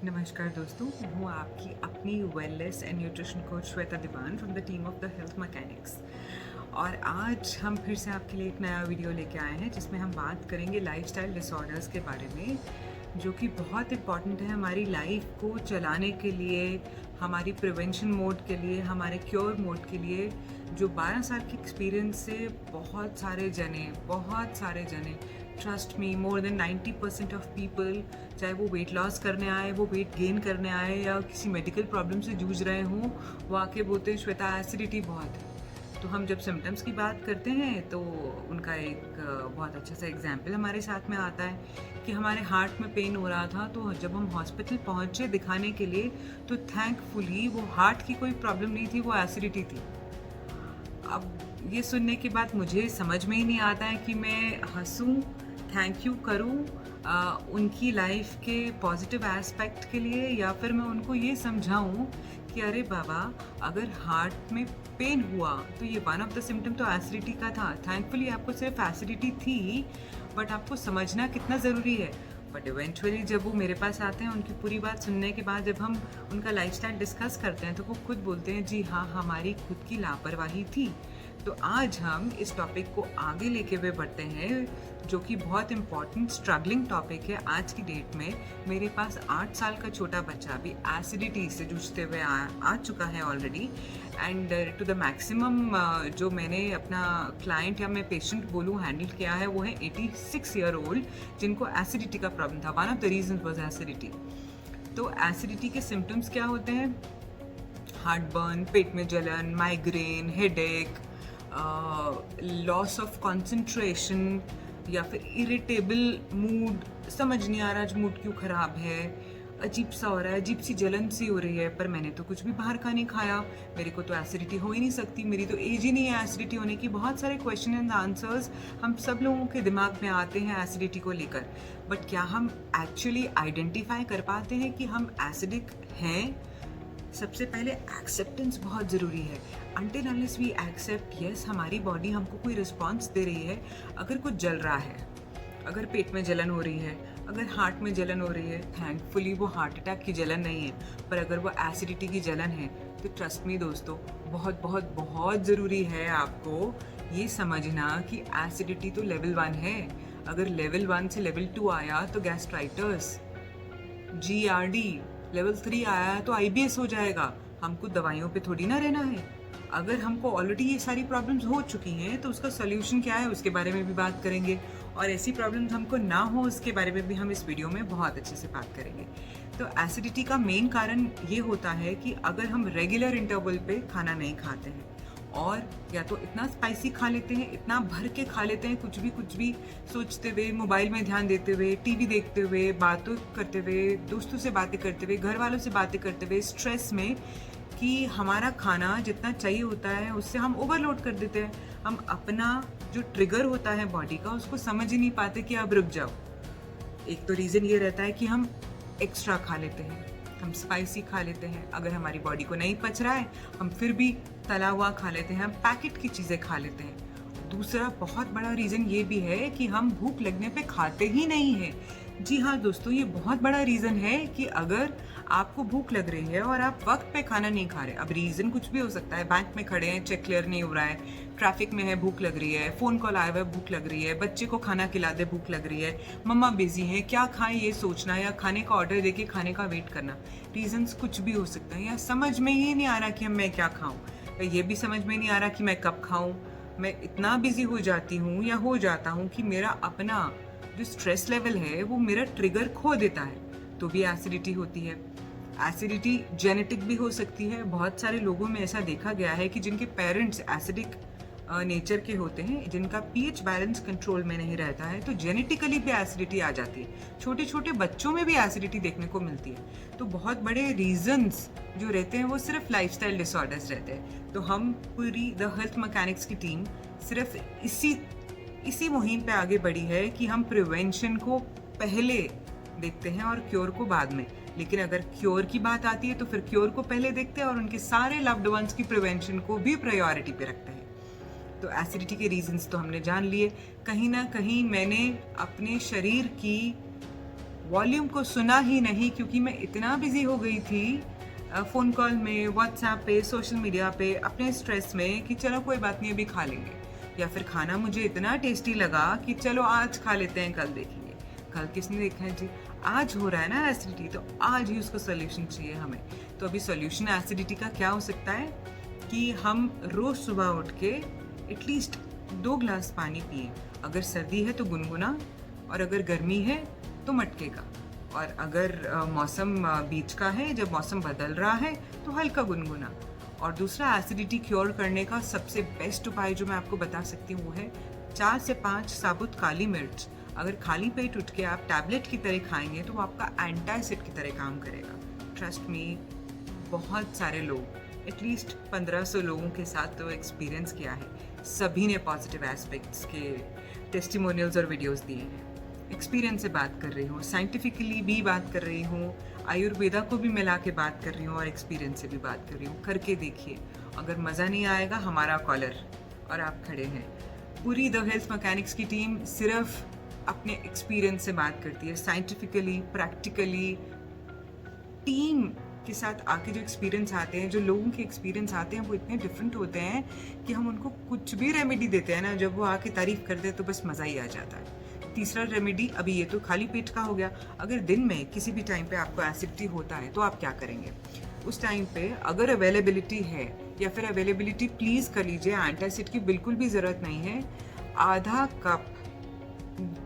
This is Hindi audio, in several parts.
नमस्कार दोस्तों, मैं हूँ आपकी अपनी wellness and nutrition coach Shweta Diwan from the team of the health mechanics. और आज हम फिर से आपके लिए एक नया वीडियो लेके आए हैं जिसमें हम बात करेंगे लाइफस्टाइल डिसऑर्डर्स के बारे में, जो कि बहुत इम्पॉर्टेंट है हमारी लाइफ को चलाने के लिए, हमारी प्रिवेंशन मोड के लिए, हमारे क्योर मोड के लिए। जो 12 साल के एक्सपीरियंस से बहुत सारे जने trust me, more than 90% of people, चाहे वो वेट लॉस करने आए, वो वेट गेन करने आए या किसी मेडिकल प्रॉब्लम से जूझ रहे हों, वो आके बोलते हैं श्वेता एसिडिटी बहुत है। तो हम जब सिम्टम्स की बात करते हैं तो उनका एक बहुत अच्छा सा एग्जाम्पल हमारे साथ में आता है कि हमारे हार्ट में पेन हो रहा था, तो जब हम हॉस्पिटल पहुँचे दिखाने के लिए तो थैंकफुली वो हार्ट की कोई प्रॉब्लम नहीं थी, वो एसिडिटी थी। अब ये सुनने के बाद मुझे समझ में ही नहीं आता है कि मैं हंसूं, थैंक यू करूं उनकी लाइफ के पॉजिटिव एस्पेक्ट के लिए, या फिर मैं उनको ये समझाऊं कि अरे बाबा, अगर हार्ट में पेन हुआ तो ये वन ऑफ द सिम्टम तो एसिडिटी का था। थैंकफुली आपको सिर्फ एसिडिटी थी, बट आपको समझना कितना ज़रूरी है। बट इवेंचुअली जब वो मेरे पास आते हैं, उनकी पूरी बात सुनने के बाद जब हम उनका लाइफस्टाइल डिस्कस करते हैं तो वो खुद बोलते हैं जी हाँ, हमारी खुद की लापरवाही थी। तो आज हम इस टॉपिक को आगे लेके हुए बढ़ते हैं, जो कि बहुत इम्पॉर्टेंट स्ट्रगलिंग टॉपिक है आज की डेट में। मेरे पास 8 साल का छोटा बच्चा भी एसिडिटी से जूझते हुए आ चुका है already, and to the maximum जो मैंने अपना क्लाइंट या मैं पेशेंट बोलूँ हैंडल किया है, वो है 86 ईयर ओल्ड, जिनको एसिडिटी का प्रॉब्लम था। One of the reason was acidity. तो एसिडिटी के सिम्टम्स क्या होते हैं? हार्ट बर्न, पेट में जलन, migraine, headache, loss of concentration, या फिर इरिटेबल मूड, समझ नहीं आ रहा आज मूड क्यों ख़राब है, अजीब सा हो रहा है, अजीब सी जलन सी हो रही है, पर मैंने तो कुछ भी बाहर का नहीं खाया, मेरे को तो एसिडिटी हो ही नहीं सकती, मेरी तो एज ही नहीं है एसिडिटी होने की। बहुत सारे क्वेश्चन एंड आंसर्स हम सब लोगों के दिमाग में आते हैं एसिडिटी को लेकर, बट क्या हम एक्चुअली आइडेंटिफाई कर पाते हैं कि हम एसिडिक हैं? सबसे पहले एक्सेप्टेंस बहुत ज़रूरी है। Until unless we accept, yes हमारी बॉडी हमको कोई रिस्पॉन्स दे रही है। अगर कुछ जल रहा है, अगर पेट में जलन हो रही है, अगर हार्ट में जलन हो रही है, थैंकफुली वो हार्ट अटैक की जलन नहीं है, पर अगर वो एसिडिटी की जलन है तो ट्रस्ट मी दोस्तों, बहुत बहुत बहुत ज़रूरी है आपको ये समझना कि एसिडिटी तो लेवल 1 है। अगर लेवल 1 से लेवल 2 आया तो गैस्ट्राइटिस, GERD, लेवल 3 आया है तो IBS हो जाएगा। हमको दवाइयों पे थोड़ी ना रहना है। अगर हमको ऑलरेडी ये सारी प्रॉब्लम्स हो चुकी हैं तो उसका सोल्यूशन क्या है, उसके बारे में भी बात करेंगे, और ऐसी प्रॉब्लम्स हमको ना हो उसके बारे में भी हम इस वीडियो में बहुत अच्छे से बात करेंगे। तो एसिडिटी का मेन कारण ये होता है कि अगर हम रेगुलर इंटरवल पे खाना नहीं खाते हैं, और या तो इतना स्पाइसी खा लेते हैं, इतना भर के खा लेते हैं, कुछ भी सोचते हुए, मोबाइल में ध्यान देते हुए, टीवी देखते हुए, बातों करते हुए, दोस्तों से बातें करते हुए, घर वालों से बातें करते हुए, स्ट्रेस में, कि हमारा खाना जितना चाहिए होता है उससे हम ओवरलोड कर देते हैं। हम अपना जो ट्रिगर होता है बॉडी का, उसको समझ ही नहीं पाते कि अब रुक जाओ। एक तो रीज़न ये रहता है कि हम एक्स्ट्रा खा लेते हैं, हम स्पाइसी खा लेते हैं, अगर हमारी बॉडी को नहीं पच रहा है हम फिर भी तला हुआ खा लेते हैं, हम पैकेट की चीज़ें खा लेते हैं। दूसरा बहुत बड़ा रीज़न ये भी है कि हम भूख लगने पे खाते ही नहीं हैं। जी हाँ दोस्तों, ये बहुत बड़ा रीज़न है कि अगर आपको भूख लग रही है और आप वक्त पे खाना नहीं खा रहे, अब रीज़न कुछ भी हो सकता है, बैंक में खड़े हैं, चेक क्लियर नहीं हो रहा है, ट्रैफिक में है, भूख लग रही है, फ़ोन कॉल आया हुआ है, भूख लग रही है, बच्चे को खाना खिला दे, भूख लग रही है, मम्मा बिजी हैं, क्या खाएं ये सोचना, या खाने का ऑर्डर देके खाने का वेट करना। रीजंस कुछ भी हो सकता है, या समझ में ही नहीं आ रहा कि मैं क्या खाऊं, या ये भी समझ में नहीं आ रहा कि मैं कब खाऊं। मैं इतना बिजी हो जाती हूँ या हो जाता हूँ कि मेरा अपना जो स्ट्रेस लेवल है वो मेरा ट्रिगर खो देता है, तो भी एसिडिटी होती है। एसिडिटी जेनेटिक भी हो सकती है। बहुत सारे लोगों में ऐसा देखा गया है कि जिनके पेरेंट्स एसिडिक नेचर के होते हैं, जिनका पीएच बैलेंस कंट्रोल में नहीं रहता है, तो जेनेटिकली भी एसिडिटी आ जाती है। छोटे छोटे बच्चों में भी एसिडिटी देखने को मिलती है। तो बहुत बड़े रीजंस जो रहते हैं वो सिर्फ लाइफस्टाइल डिसऑर्डर्स रहते हैं। तो हम पूरी द हेल्थ मैकेनिक्स की टीम सिर्फ इसी मुहिम पे आगे बढ़ी है कि हम प्रिवेंशन को पहले देखते हैं और क्योर को बाद में। लेकिन अगर क्योर की बात आती है तो फिर क्योर को पहले देखते हैं और उनके सारे लव्ड वंस की प्रिवेंशन को भी प्रायोरिटी पे रखते हैं। तो एसिडिटी के रीजंस तो हमने जान लिए। कहीं ना कहीं मैंने अपने शरीर की वॉल्यूम को सुना ही नहीं क्योंकि मैं इतना बिजी हो गई थी फ़ोन कॉल में, व्हाट्सएप पे, सोशल मीडिया पे, अपने स्ट्रेस में कि चलो कोई बात नहीं अभी खा लेंगे, या फिर खाना मुझे इतना टेस्टी लगा कि चलो आज खा लेते हैं कल देखेंगे। कल किसने देखा है जी? आज हो रहा है ना एसिडिटी, तो आज ही उसको सोल्यूशन चाहिए हमें। तो अभी सोल्यूशन एसिडिटी का क्या हो सकता है कि हम रोज़ सुबह उठ के एटलीस्ट 2 ग्लास पानी पिए। अगर सर्दी है तो गुनगुना, और अगर गर्मी है तो मटके का, और अगर मौसम बीच का है, जब मौसम बदल रहा है तो हल्का गुनगुना। और दूसरा एसिडिटी क्योर करने का सबसे बेस्ट उपाय जो मैं आपको बता सकती हूँ वो है 4 से 5 साबुत काली मिर्च। अगर खाली पेट उठ के आप टैबलेट की तरह खाएंगे तो वो आपका एंटासिड की तरह काम करेगा। ट्रस्ट मी, बहुत सारे लोग, एटलीस्ट 1500 लोगों के साथ तो एक्सपीरियंस किया है। सभी ने पॉजिटिव एस्पेक्ट्स के टेस्टिमोनियल्स और वीडियोस दिए हैं। एक्सपीरियंस से बात कर रही हूँ, साइंटिफिकली भी बात कर रही हूँ, आयुर्वेदा को भी मिला के बात कर रही हूँ, और एक्सपीरियंस से भी बात कर रही हूँ। करके देखिए, अगर मज़ा नहीं आएगा हमारा कॉलर और आप खड़े हैं। पूरी द हेल्थ मैकेनिक्स की टीम सिर्फ अपने एक्सपीरियंस से बात करती है, साइंटिफिकली, प्रैक्टिकली। टीम के साथ आके जो एक्सपीरियंस आते हैं, जो लोगों के एक्सपीरियंस आते हैं वो इतने डिफरेंट होते हैं कि हम उनको कुछ भी रेमेडी देते हैं ना, जब वो आके तारीफ करते हैं तो बस मज़ा ही आ जाता है। तीसरा रेमेडी, अभी ये तो खाली पेट का हो गया। अगर दिन में किसी भी टाइम पे आपको एसिडिटी होता है तो आप क्या करेंगे? उस टाइम पे अगर अवेलेबिलिटी है, या फिर अवेलेबिलिटी प्लीज़ कर लीजिए, एंटासिड की बिल्कुल भी ज़रूरत नहीं है। आधा कप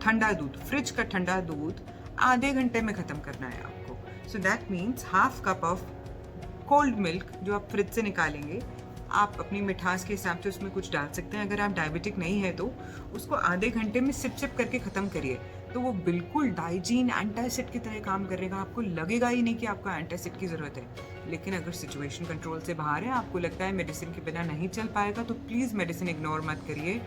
ठंडा दूध, फ्रिज का ठंडा दूध आधे घंटे में ख़त्म करना है आपको। So that means half cup of cold milk जो आप फ्रिज से निकालेंगे, आप अपनी मिठास के हिसाब से उसमें कुछ डाल सकते हैं। अगर आप डायबिटिक नहीं है तो उसको आधे घंटे में सिप सिप करके ख़त्म करिए, तो वो बिल्कुल डाइजीन एंटासिड की तरह काम करेगा। आपको लगेगा ही नहीं कि आपको एंटासिड की ज़रूरत है। लेकिन अगर सिचुएशन कंट्रोल से बाहर है, आपको लगता है मेडिसिन के बिना नहीं चल पाएगा, तो प्लीज़ मेडिसिन इग्नोर मत करिए।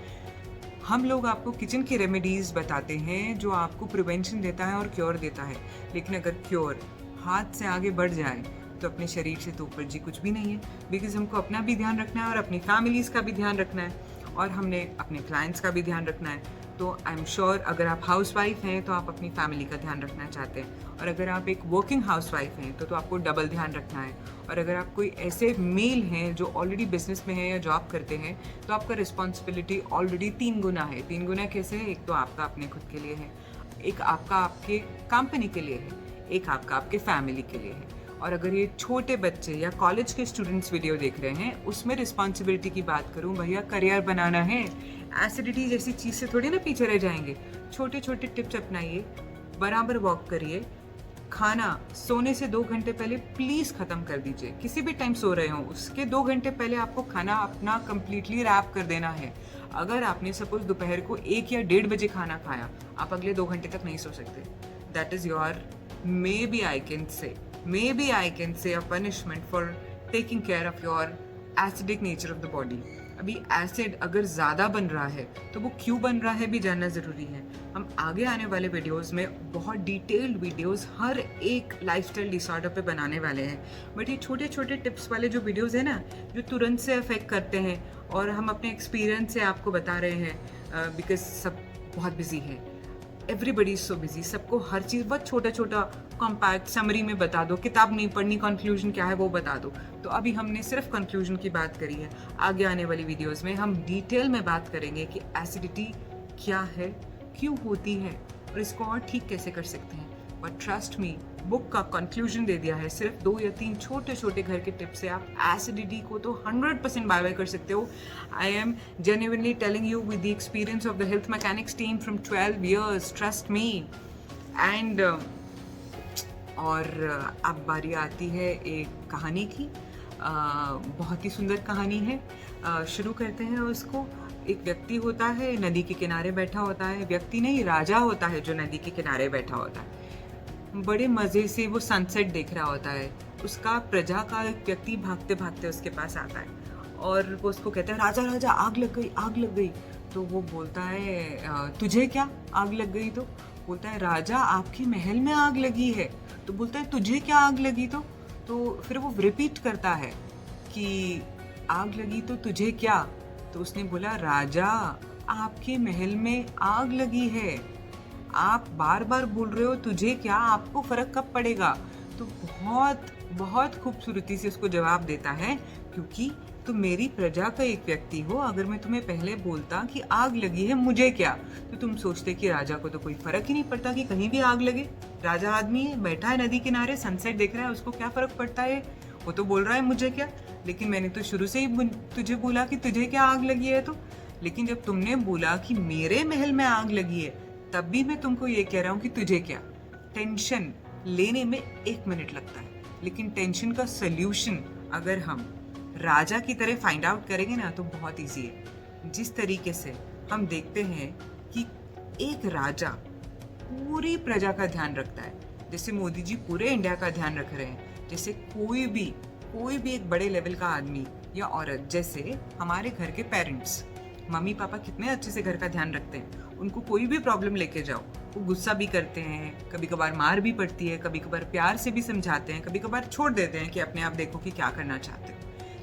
हम लोग आपको किचन की रेमेडीज़ बताते हैं जो आपको प्रिवेंशन देता है और क्योर देता है। लेकिन अगर क्योर हाथ से आगे बढ़ जाए तो अपने शरीर से तो ऊपर जी कुछ भी नहीं है। बिकॉज हमको अपना भी ध्यान रखना है और अपनी फैमिलीज़ का भी ध्यान रखना है, और हमने अपने क्लाइंट्स का भी ध्यान रखना है। तो आई एम श्योर अगर आप हाउसवाइफ हैं तो आप अपनी फैमिली का ध्यान रखना चाहते हैं, और अगर आप एक वर्किंग हाउसवाइफ हैं तो आपको डबल ध्यान रखना है। और अगर आप कोई ऐसे मेल हैं जो ऑलरेडी बिजनेस में हैं या जॉब करते हैं तो आपका रिस्पॉन्सिबिलिटी ऑलरेडी 3 गुना है। 3 गुना कैसे है? एक तो आपका अपने खुद के लिए है, एक आपका आपके कंपनी के लिए है, एक आपका आपके फैमिली के लिए है। और अगर ये छोटे बच्चे या कॉलेज के स्टूडेंट्स वीडियो देख रहे हैं, उसमें रिस्पॉन्सिबिलिटी की बात करूं, भैया करियर बनाना है, एसिडिटी जैसी चीज़ से थोड़ी ना पीछे रह जाएंगे। छोटे छोटे टिप्स अपनाइए, बराबर वॉक करिए, खाना सोने से 2 घंटे पहले प्लीज़ ख़त्म कर दीजिए। किसी भी टाइम सो रहे हो उसके 2 घंटे पहले आपको खाना अपना कम्प्लीटली रैप कर देना है। अगर आपने सपोज दोपहर को 1 या 1:30 बजे खाना खाया, आप अगले 2 घंटे तक नहीं सो सकते। That is your maybe I can say a punishment for taking care of your acidic nature of the body. अभी एसिड अगर ज़्यादा बन रहा है तो वो क्यों बन रहा है भी जानना ज़रूरी है। हम आगे आने वाले वीडियोस में बहुत डिटेल्ड वीडियोस हर एक लाइफस्टाइल डिसऑर्डर पे बनाने वाले हैं। बट ये छोटे छोटे टिप्स वाले जो वीडियोस हैं ना, जो तुरंत से अफेक्ट करते हैं, और हम अपने एक्सपीरियंस से आपको बता रहे हैं, बिकॉज सब बहुत बिजी है, एवरीबडी इज सो बिजी, सबको हर चीज़ बहुत छोटा छोटा कॉम्पैक्ट समरी में बता दो, किताब नहीं पढ़नी, कंक्लूजन क्या है वो बता दो। तो अभी हमने सिर्फ कंक्लूजन की बात करी है। आगे आने वाली वीडियोस में हम डिटेल में बात करेंगे कि एसिडिटी क्या है, क्यों होती है, और इसको और ठीक कैसे कर सकते हैं। बट ट्रस्ट मी, बुक का कंक्लूजन दे दिया है। सिर्फ 2 या 3 छोटे छोटे घर के टिप्स से आप एसिडिटी को तो 100% बाय कर सकते हो। I am genuinely telling you with the experience of the health mechanics team from 12 years, trust me. And और अब बारी आती है एक कहानी की, बहुत ही सुंदर कहानी है। शुरू करते हैं उसको। एक व्यक्ति होता है, नदी के किनारे बैठा होता है। व्यक्ति नहीं, राजा होता है जो नदी के किनारे बैठा होता है। बड़े मज़े से वो सनसेट देख रहा होता है। उसका प्रजा का एक व्यक्ति भागते भागते उसके पास आता है और वो उसको कहता है, राजा राजा आग लग गई, आग लग गई। तो वो बोलता है, तुझे क्या आग लग गई? तो बोलता है, राजा आपके महल में आग लगी है। तो बोलता है, तुझे क्या आग लगी? तो फिर वो रिपीट करता है कि आग लगी तो तुझे क्या? तो उसने बोला, राजा आपके महल में आग लगी है। आप बार बार बोल रहे हो तुझे क्या, आपको फ़र्क कब पड़ेगा। तो बहुत बहुत खूबसूरती से उसको जवाब देता है, क्योंकि तुम मेरी प्रजा का एक व्यक्ति हो। अगर मैं तुम्हें पहले बोलता कि आग लगी है, मुझे क्या, तो तुम सोचते कि राजा को तो कोई फ़र्क ही नहीं पड़ता कि कहीं भी आग लगे। राजा आदमी है, बैठा है नदी किनारे, सनसेट देख रहा है, उसको क्या फ़र्क पड़ता है, वो तो बोल रहा है मुझे क्या। लेकिन मैंने तो शुरू से ही तुझे बोला कि तुझे क्या आग लगी है। तो लेकिन जब तुमने बोला कि मेरे महल में आग लगी है, तब भी मैं तुमको ये कह रहा हूँ कि तुझे क्या। टेंशन लेने में 1 मिनट लगता है, लेकिन टेंशन का सल्यूशन अगर हम राजा की तरह फाइंड आउट करेंगे ना तो बहुत ईजी है। जिस तरीके से हम देखते हैं कि एक राजा पूरी प्रजा का ध्यान रखता है, जैसे मोदी जी पूरे इंडिया का ध्यान रख रहे हैं, जैसे कोई भी एक बड़े लेवल का आदमी या औरत, जैसे हमारे घर के पेरेंट्स, मम्मी पापा कितने अच्छे से घर का ध्यान रखते हैं। उनको कोई भी प्रॉब्लम लेके जाओ, वो गुस्सा भी करते हैं, कभी कभार मार भी पड़ती है, कभी कभार प्यार से भी समझाते हैं, कभी कभार छोड़ देते हैं कि अपने आप देखो कि क्या करना चाहते हो।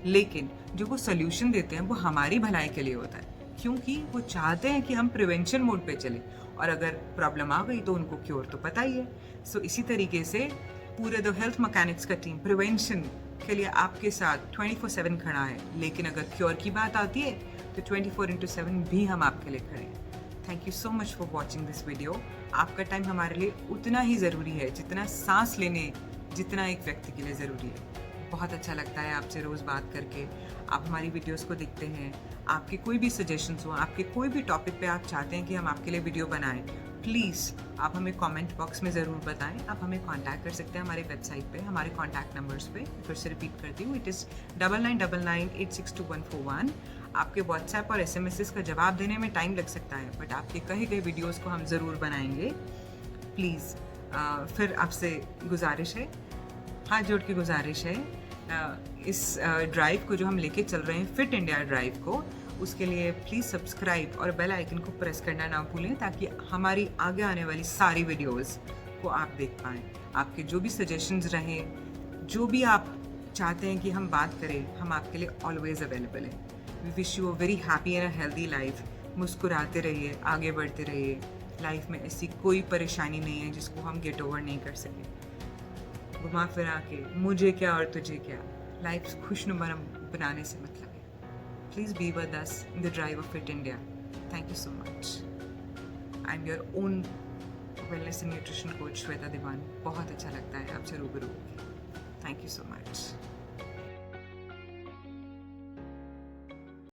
लेकिन जो वो सोल्यूशन देते हैं वो हमारी भलाई के लिए होता है, क्योंकि वो चाहते हैं कि हम प्रिवेंशन मोड पे चलें, और अगर प्रॉब्लम आ गई तो उनको क्योर तो पता ही है। सो इसी तरीके से पूरे द हेल्थ मैकेनिक्स का टीम प्रिवेंशन के लिए आपके साथ 24/7 खड़ा है। लेकिन अगर क्योर की बात आती है तो 24/7 भी हम आपके लिए खड़े हैं। Thank you so much for watching this video. आपका टाइम हमारे लिए उतना ही ज़रूरी है जितना सांस लेने जितना एक व्यक्ति के लिए ज़रूरी है। बहुत अच्छा लगता है आपसे रोज़ बात करके। आप हमारी वीडियोस को देखते हैं, आपके कोई भी सजेशंस हो, आपके कोई भी टॉपिक पे आप चाहते हैं कि हम आपके लिए वीडियो बनाएं, प्लीज़ आप हमें कमेंट बॉक्स में ज़रूर बताएं। आप हमें कांटेक्ट कर सकते हैं हमारे वेबसाइट पे, हमारे कॉन्टैक्ट नंबर्स पे। फिर से रिपीट करती हूँ, इट इज़ 9999862141। आपके व्हाट्सएप और SMS का जवाब देने में टाइम लग सकता है, बट आपके कहे गए वीडियोज़ को हम ज़रूर बनाएंगे। प्लीज़ फिर आपसे गुजारिश है, हाथ जोड़ के गुजारिश है, इस ड्राइव को जो हम लेके चल रहे हैं, फिट इंडिया ड्राइव को, उसके लिए प्लीज़ सब्सक्राइब और बेल आइकन को प्रेस करना ना भूलें, ताकि हमारी आगे आने वाली सारी वीडियोस को आप देख पाएँ। आपके जो भी सजेशंस रहें, जो भी आप चाहते हैं कि हम बात करें, हम आपके लिए ऑलवेज अवेलेबल हैं। We wish you a very happy and a healthy life. मुस्कुराते रहिए, आगे बढ़ते रहिए। लाइफ में ऐसी कोई परेशानी नहीं है जिसको हम गेट ओवर नहीं कर सकें। घुमा फिरा के मुझे क्या और तुझे क्या, लाइफ खुशनुमा बनाने से मतलब है। Please be with us in the drive of fit India. Thank you so much. I am your own wellness and nutrition coach Shweta Diwan. बहुत अच्छा लगता है आपसे रूबरू होकर। Thank you so much.